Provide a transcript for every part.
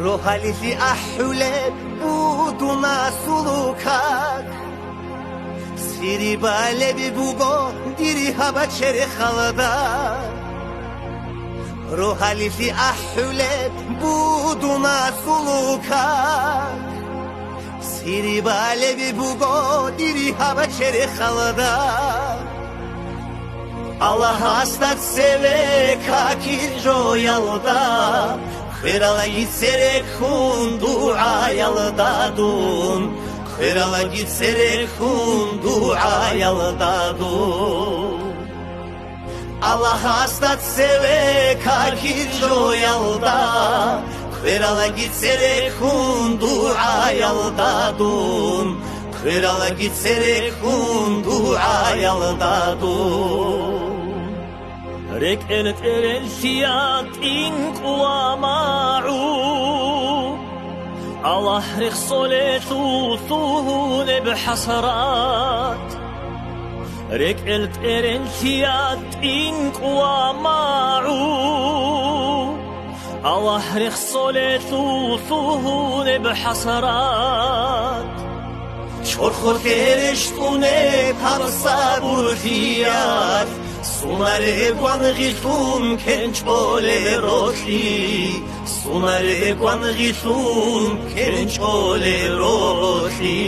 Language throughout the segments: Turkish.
Rohalifi ahule buduna sulukak Siri balebi bugo diri haba çeri halada Rohalifi ahule buduna sulukak Siri balebi bugo diri haba çeri halada Allah hastat seve kakir joyalda Khirala gitsere khun dua yaldadun Khirala gitsere khun dua yaldadun Allah hastat seve kakir joyalda Khirala gitsere khun dua yaldadun Khirala gitsere khun dua yaldadun Rek elet eren siyat in kuama'u Allah rek soletu thuhune b'hasarat Rek elet eren siyat in kuama'u Allah rek soletu thuhune b'hasarat Çorkhot ereştune parsa burfiyat Sunare guan githun kenchole rochi Sunare guan githun kenchole rochi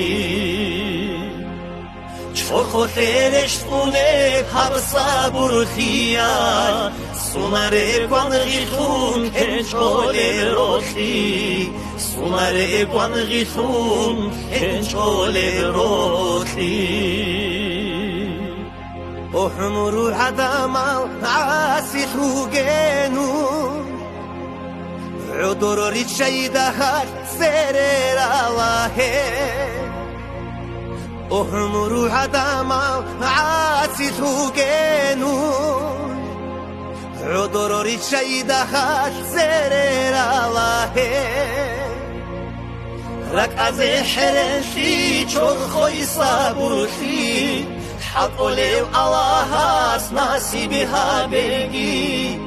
Çorkhot ereştune parsa burfiyat Sunare guan githun kenchole rochi Sunare guan githun kenchole rochi وحمر عدم عاسي خوجينو عذر ريشيدها سرير الله وحمر عدم عاسي خوجينو عذر ريشيدها سرير الله رك أزحرشي چرخوي صبرشي حقولي Allah'as nasibi habegi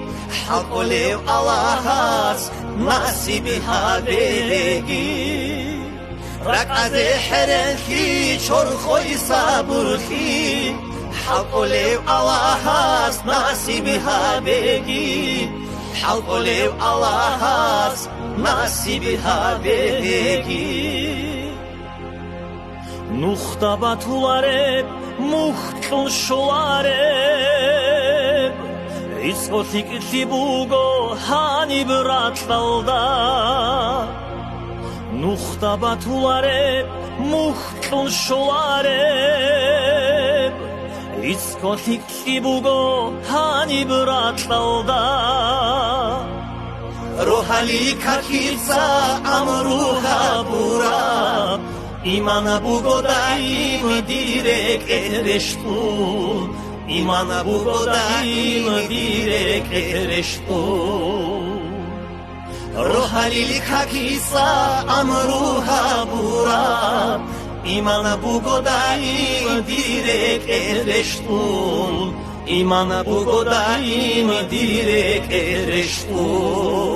حقولي Allah'as nasibi habegi Rak azehrenki çorkhoy saburki حقولي Allah'as nasibi habegi حقولي Allah'as nasibi habegi Nuhtabatulareb muhtuşlareb İskotik tibugo hani bıraklalda Nuhtabatulareb muhtuşlareb İskotik tibugo hani bıraklalda Rohali kakitsa amruha burab İmana bu godayim direk ereştun İmana bu godayim direk ereştun Rohalil kakisa amruha burab İmana bu godayim direk ereştun İmana bu godayim direk ereştun